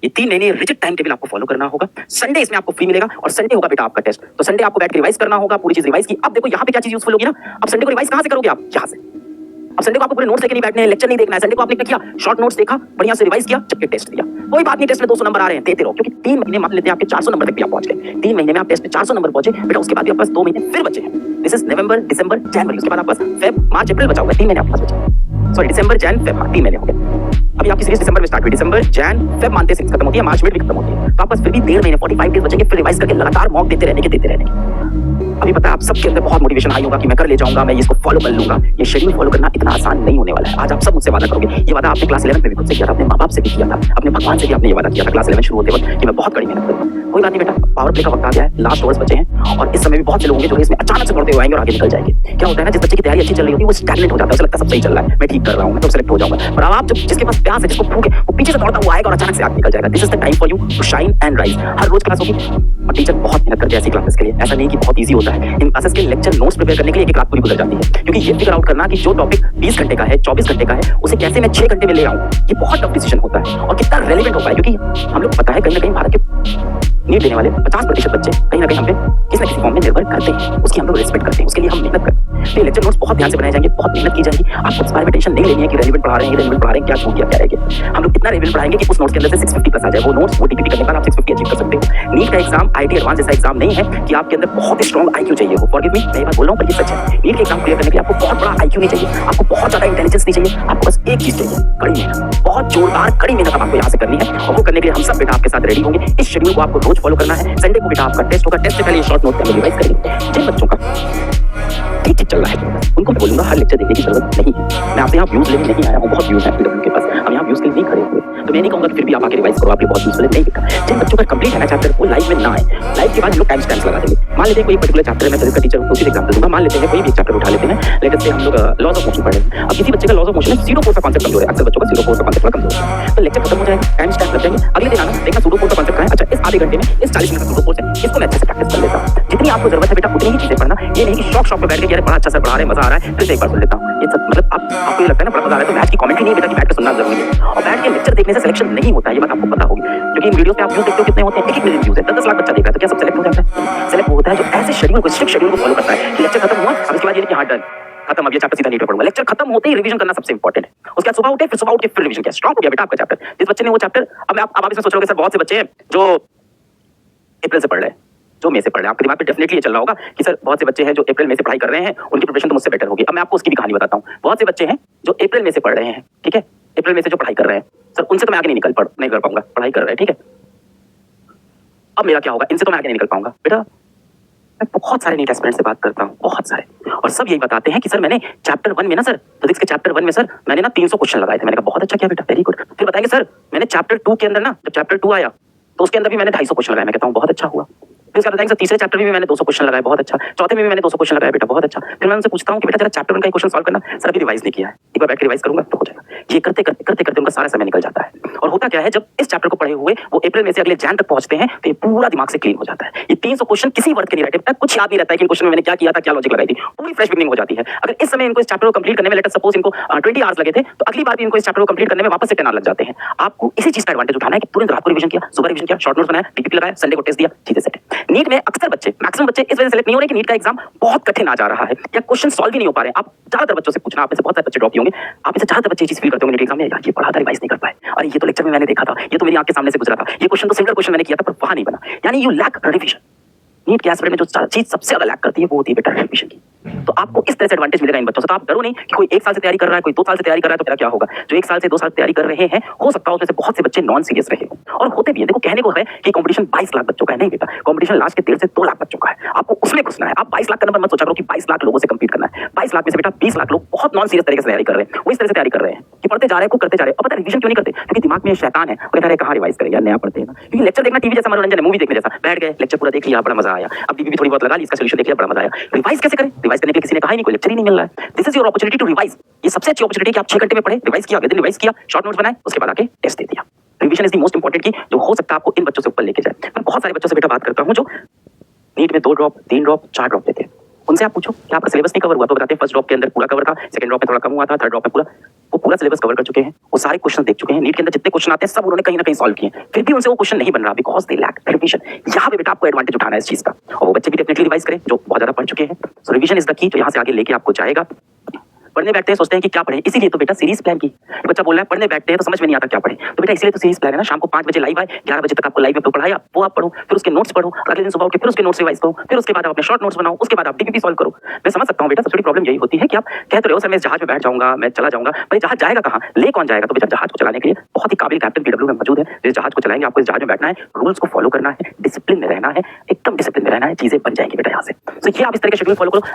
ये 3 महीने rigid time table आपको फॉलो करना होगा। संडे इसमें आपको फ्री मिलेगा और संडे होगा बेटा आपका टेस्ट। तो संडे आपको बैठ के रिवाइज करना होगा, पूरी चीज रिवाइज की। अब देखो यहाँ पे क्या चीज यूजफुल होगी ना, अब संडे को रिवाइज कहाँ से करोगे आप, यहाँ से। अब संडे को आपको पूरे नोट्स लेके नहीं बैठने हैं, लेक्चर नहीं देखना है। संडे को आपने क्या किया, शॉर्ट नोट्स देखा, बढ़िया से रिवाइज किया, जबकि टेस्ट दिया। कोई बात नहीं, टेस्ट में 200 नंबर आ रहे हैं, देते रहो, क्योंकि 3 महीने मान लेते हैं आपके 400 नंबर तक भी आप पहुंच गए। 3 महीने में आप टेस्ट में 400 नंबर पहुंचे बेटा, उसके बाद भी आपके पास 2 महीने फिर बचे हैं। दिस इज नवंबर, दिसंबर, जनवरी, उसके बाद आपके पास फेब, मार्च, अप्रैल बचा हुआ है। 3 महीने आपके पास बचे। सॉरी, दिसंबर, जन, फेब, 3 महीने हो गए। अभी आपकी सीरीज दिसंबर में स्टार्ट हुई, दिसंबर, जन, फेब मानते सीरीज खत्म होती है, मार्च में भी खत्म होती है। तो आपके पास फिर भी 1.5 महीने 45 डेज बचेंगे, फिर रिवाइज करके लगातार मॉक देते रहने के। अभी पता है आप सबके अंदर बहुत मोटिवेशन आई होगा कि मैं कर ले जाऊंगा, मैं इसको फॉलो कर लूंगा। ये शेड्यूल फॉलो करना इतना आसान नहीं होने वाला है। आज आप सब मुझसे वादा करोगे, ये वादा आपने क्लास 11 में भी खुद से किया था, अपने माँ बाप से भी किया था, अपने भगवान से भी आपने ये वादा किया था क्लास 11 शुरू होते वक्त कि मैं बहुत कड़ी मेहनत करूंगा। कोई बात नहीं बेटा, पावर प्ले का वक्त आ गया है, लास्ट ओवर्स बचे हैं और इस समय भी बहुत से लोग होंगे जो इसमें अचानक से दौड़ते हुए आएंगे और आगे निकल जाएंगे। क्या होता है ना, जिस बच्चे की तैयारी अच्छी चल रही होती है वो स्टैग्नेंट हो जाता है, उसे लगता है सब सही चल रहा है, मैं ठीक कर रहा हूं, मैं तो सिलेक्ट हो जाऊंगा। और अब आप जिसके पास प्यास है, जिसको भूख है, वो पीछे से दौड़ता हुआ आएगा और अचानक से आगे निकल जाएगा। This is the time for you to shine and rise. हर रोज क्लास होगी और टीचर बहुत मेहनत करते हैं ऐसी क्लासेस के लिए। ऐसा नहीं कि बहुत ईजी होता है, इन क्लासेस के लेक्चर नोट्स प्रिपेयर करने के लिए एक रात पूरी गुजर जाती है, क्योंकि ये फिगर आउट करना कि जो टॉपिक 20 घंटे का है, 24 घंटे का है, उसे कैसे मैं 6 घंटे में ले आऊं, ये बहुत टफ डिसीजन होता है और कितना रेलेवेंट होता है। क्योंकि हम लोग पता है कहीं ना कहीं भारत के नीट देने वाले 50% बच्चे कहीं ना कहीं हम पे किसी न किसी फॉर्म में निर्भर करते हैं, उसकी हम लोग रिस्पेक्ट करते हैं, उसके लिए हम मेहनत करते हैं। तो लेक्चर नोट्स बहुत ध्यान से बनाए जाएंगे, बहुत मेहनत की जाएगी। आपको इस बारे में टेंशन नहीं लेनी है कि रेलेवेंट पढ़ा रहे हैं, रेलेवेंट पढ़ा रहे हैं, क्या छूट गया, क्या रह गया। हम लोग इतना रेलेवेंट पढ़ाएंगे कि उस नोट्स के अंदर से 650 प्लस आ जाए। वो नोट्स वो टीपीटी करने के बाद आप 650 अचीव कर सकते हो। नीट का एग्जाम आईटी एडवांस जैसा एग्जाम नहीं है कि आपके अंदर बहुत ही स्ट्रॉन्ग आईक्यू चाहिए हो। फॉरगिव मी, मैं ये बात बोल रहा हूं पर ये सच है। नीट के एग्जाम क्लियर करने के लिए आपको बहुत बड़ा आईक्यू नहीं चाहिए, आपको बहुत ज्यादा इंटेलिजेंस नहीं चाहिए, आपको बस एक चीज चाहिए, कड़ी मेहनत। बहुत जोरदार कड़ी मेहनत आपको यहाँ से करनी है और वो करने के लिए हम सब बेटा आपके साथ रेडी होंगे। इस शेड्यूल को आपको रोज फॉलो करना है। संडे को बेटा आपका टेस्ट होगा, टेस्ट से पहले शॉर्ट नोट रिवाइज करेंगे। जिन बच्चों का ठीक चल रहा है उनको मैं बोलूंगा हर लेक्चर देखने की जरूरत नहीं है। मैं आपसे यहाँ व्यूज लेने नहीं आया हूँ, बहुत व्यूज है उनके पास, हम यहाँ व्यूज के लिए नहीं खड़े हुए। तो मैं नहीं कहूंगा कि फिर भी आप आके रिवाइज करो, आपके बहुत यूजफुल है, नहीं दिखा। जिन बच्चों का कंप्लीट है ना चैप्टर, वो लाइव में ना आए, लाइव के बाद हम लोग टाइम स्टैम्प्स लगा देंगे। मान लेते हैं कोई पर्टिकुलर चैप्टर में फिजिक्स का टीचर उसी एग्जांपल दूंगा, मान लेते हैं कोई भी चैप्टर उठा लेते हैं, लेकिन से हम लोग लॉज ऑफ मोशन पढ़ रहे हैं। अब किसी बच्चे का लॉज ऑफ मोशन में 0 फोर्स का कांसेप्ट कमजोर है, अक्सर बच्चों का 0 फोर्स का कांसेप्ट कमजोर है, तो लेक्चर खत्म हो जाएगा, टाइम स्टैम्प लग जाएंगे। अगले दिन आना, देखना सूडो फोर्स का कांसेप्ट क्या है। अच्छा, इस आधे घंटे में इस 40 मिनट का सूडो फोर्स है, इसको मैं अच्छे से प्रैक्टिस कर लेता हूं। जितनी आपको जरूरत है बेटा उतनी ही चीजें पढ़ना। ये नहीं कि शॉक में बैठ के यार बड़ा अच्छा सर पढ़ा रहे हैं, मजा आ रहा है, फिर से एक बार सुन लेता हूं। ये सब मतलब आपको ये लगता है ना बड़ा मजा आ रहा है, तो मैथ की कमेंट्री नहीं बेटा कि बैठ के सुनना जरूरी है। और बैठ के लेक्चर देखने से सिलेक्शन नहीं होता है, ये बात आपको पता होगी, क्योंकि इन वीडियो पे आप व्यूज देखते हो कितने होते हैं, 1 मिलियन व्यूज है, 10 लाख बच्चा देख रहा है, तो क्या सब सिलेक्ट हो जाता है? सिलेक्ट होता है जो ऐसे शेड्यूल को, स्ट्रिक्ट शेड्यूल को फॉलो करता है। लेक्चर खत्म हुआ, अब इसके बाद ये नहीं कि हां डन खत्म, अब ये चैप्टर सीधा नीट में पढ़ूंगा। लेक्चर खत्म होते ही रिवीजन करना सबसे इंपॉर्टेंट है। उसके बाद सुबह उठे, फिर सुबह उठ के फिर रिवीजन किया, स्ट्रांग हो गया बेटा आपका चैप्टर। जिस बच्चे ने वो चैप्टर, अब आप इसमें सोच रहे हो सर बहुत से बच्चे हैं जो अप्रैल से पढ़ रहे हैं, जो मई से पढ़ रहे हैं, आपके दिमाग पे डेफिनेटली ये चल रहा होगा कि सर बहुत से बच्चे हैं जो अप्रैल में से पढ़ाई कर रहे हैं, उनकी प्रिपरेशन तो मुझसे बेटर होगी। अब मैं आपको उसकी भी कहानी बताता हूँ। बहुत से बच्चे हैं जो अप्रैल में से पढ़ रहे हैं, ठीक है, अप्रैल में से जो पढ़ाई कर रहे हैं, सर उनसे तो मैं आगे नहीं कर पाऊंगा, पढ़ाई कर रहे हैं, ठीक है। अब मेरा क्या होगा, इनसे तो मैं आगे नहीं निकल पाऊंगा बेटा। मैं बहुत सारे नीट एस्पिरेंट से बात करता हूँ, बहुत सारे, और सब यही बताते हैं कि सर मैंने चैप्टर 1 में ना, सर फिजिक्स के चैप्टर 1 में सर मैंने ना 300 क्वेश्चन लगाए थे। मैंने कहा बहुत अच्छा किया बेटा, वेरी गुड। फिर बताएंगे सर मैंने चैप्टर 2 के अंदर ना, जब चैप्टर 2 आया तो उसके अंदर भी मैंने 250 क्वेश्चन लगाए। मैं कहता हूँ बहुत अच्छा हुआ। फिर उसके बाद बताएंगे सर तीसरे चैप्टर में भी मैंने 200 क्वेश्चन लगाए, बहुत अच्छा। चौथे में भी मैंने 200 क्वेश्चन लगाए बेटा, बहुत अच्छा। फिर मैं उनसे पूछता हूँ कि बेटा जरा चैप्टर 1 का क्वेश्चन सॉल्व करना। सर अभी रिवाइज नहीं किया है, एक बार बैठ के रिवाइज करूंगा तो हो जाएगा। ये करते करते उनका सारा समय निकल जाता है। और होता क्या है, जब इस चैप्टर को पढ़े हुए वो अप्रैल में से अगले जैन तक पहुंचते हैं तो ये पूरा दिमाग से क्लीन हो जाता है। ये 300 क्वेश्चन किसी वर्ड के नहीं रहते, कुछ याद नहीं रहता है कि क्वेश्चन में मैंने क्या किया था, क्या लॉजिक लगाई थी, पूरी फ्रेश बिगिनिंग हो जाती है। अगर इस समय इनको इस चैप्टर को कंप्लीट करने में लेट सपोज इनको 20 आवर्स लगे थे, तो अगली बार भी इनको इस चैप्टर को कंप्लीट करने में वापस से 10 आवर लग जाते हैं। आपको इसी चीज का एडवांटेज उठाना है कि तुरंत रात को रिवीजन किया, सुबह रिवीजन किया, शॉर्ट नोट्स बनाया, टीपीटी लगाया, संडे को टेस्ट दिया, चीजें सेट है। नीट में अक्सर बच्चे, मैक्सिमम बच्चे इस वजह से सेलेक्ट नहीं हो रहे कि नीट का एग्जाम बहुत कठिन आ जा रहा है या क्वेश्चन सॉल्व ही नहीं हो पा रहे हैं। आप ज्यादातर बच्चों से पूछना, आप में से बहुत सारे बच्चे ड्रॉप होंगे, आप में से ज्यादातर बच्चे ये चीज फील करते होंगे नीट एग्जाम में, यार ये पढ़ा था रिवाइज नहीं कर पाए, अरे ये तो लेक्चर में मैंने देखा था, ये तो मेरी आंख के सामने से गुजरा था, ये क्वेश्चन तो सिमिलर क्वेश्चन मैंने किया था पर वहां नहीं बना। यानी यू लैक रिवीजन। नीट के एस्पिरेंट में जो चीज सबसे ज्यादा लैक करती है वो होती है बेटा रिवीजन की। तो आपको इस तरह से एडवांटेज मिलेगा इन बच्चों से। तो आप डरो नहीं कि कोई 1 साल से तैयारी कर रहा है, कोई 2 साल से तैयारी कर रहा है, तो मेरा क्या होगा। जो 1 साल से 2 साल से तैयारी कर रहे हैं, हो सकता है उसमें से बहुत से बच्चे नॉन सीरियस रहे हो और होते भी है। देखो कहने को है कि कंपटीशन 22 लाख बच्चों का है, नहीं बेटा, कंपटीशन लास्ट के 1.5 से 2 लाख बच्चों का है। आपको उसमें घुसना है। आप 22 लाख का नंबर मत सोचा करो कि 22 लाख लोगों से कंपीट करना है। 22 लाख में से बेटा 20 लाख लोग बहुत नॉन सीरियस तरीके से तैयारी कर रहे हैं, वो इस तरह से तैयारी कर रहे हैं कि पढ़ते जा रहे हैं, को करते जा रहे हैं। अब पता है रिवीजन क्यों नहीं करते, क्योंकि दिमाग में शैतान है, वो कहता है कहां रिवाइज करें यार, नया पढ़ते हैं ना। क्योंकि लेक्चर देखना टीवी जैसा मनोरंजन है, मूवी देखने जैसा, बैठ गए लेक्चर पूरा देख लिया, बड़ा मजा आया, अब भी थोड़ी बहुत लगा ली, इसका सॉल्यूशन देख लिया, बड़ा मजा आया। रिवाइज कैसे करें, रिवाइज करने के लिए किसी ने कहा ही नहीं, कोई लेक्चर ही नहीं मिल रहा है। This is your opportunity to revise. ये सबसे अच्छी अपॉर्चुनिटी कि आप 6 घंटे में पढ़े, रिवाइज किया, अगले दिन रिवाइज किया, शॉर्ट नोट्स बनाए, उसके बाद आके टेस्ट दे दिया। Revision is the most important की जो हो सकता है आपको इन बच्चों से ऊपर लेके जाए। मैं बहुत सारे बच्चों से बेटा बात करता हूं जो नीट में 2 ड्रॉप, 3 ड्रॉप, 4 ड्रॉप लेते हैं। उनसे आप पूछो कि आपका सिलेबस नहीं कवर हुआ, तो बताते हैं फर्स्ट ड्रॉप के अंदर पूरा कवर था, सेकंड ड्रॉप में थोड़ा कम हुआ था, थर्ड ड्रॉप में पूरा। वो पूरा सिलेबस कवर कर चुके हैं, वो सारे क्वेश्चन देख चुके हैं, नीट के अंदर जितने क्वेश्चन आते हैं सब उन्होंने कहीं ना कहीं सॉल्व किए, फिर भी उनसे वो क्वेश्चन नहीं बन रहा बिकॉज दे लैक रिवीजन। यहाँ पे बेटा आपको एडवांटेज उठाना है इस चीज का, और वो बच्चे भी डेफिनेटली रिवाइज करें जो बहुत ज्यादा पढ़ चुके हैं। सो रिवीजन इज द की, जो यहाँ से आगे लेके आपको जाएगा। पढ़ने बैठते हैं सोचते हैं कि क्या पढ़ें, इसीलिए तो बेटा सीरीज प्लान की। बच्चा बोल रहा है पढ़ने बैठते हैं तो समझ में नहीं आता क्या पढ़ें, तो बेटा इसलिए तो सीरीज प्लान है ना, शाम को 5 बजे लाइव आए, 11 बजे तक आपको लाइव में तो पढ़ाया, वो आप पढ़ो, फिर उसके नोट्स पढ़ो, अगले दिन सुबह उठ के फिर उसके नोट्स रिवाइज करो, फिर उसके बाद आप अपने शॉर्ट नोट्स बनाओ, उसके बाद आप डीपीपी सॉल्व करो। मैं समझ सकता हूँ बेटा, सबसे बड़ी प्रॉब्लम यही होती है कि आप कहते हो सर मैं जहाज में बैठ जाऊंगा, मैं चला जाऊंगा, भाई जहाज जाएगा कहाँ, ले कौन जाएगा? तो बेटा जहाज को चलाने के लिए बहुत ही काबिल कैप्टन पीडब्ल्यू में मौजूद है, जिस जहाज को चलाएंगे आपको इस जहाज में बैठना है, रूल्स को फॉलो करना है, डिसिप्लिन में रहना है, एकदम डिसिप्लिन में रहना है, चीजें बन जाएंगी बेटा यहाँ से। तो ये आप इस तरह के शेड्यूल फॉलो करो।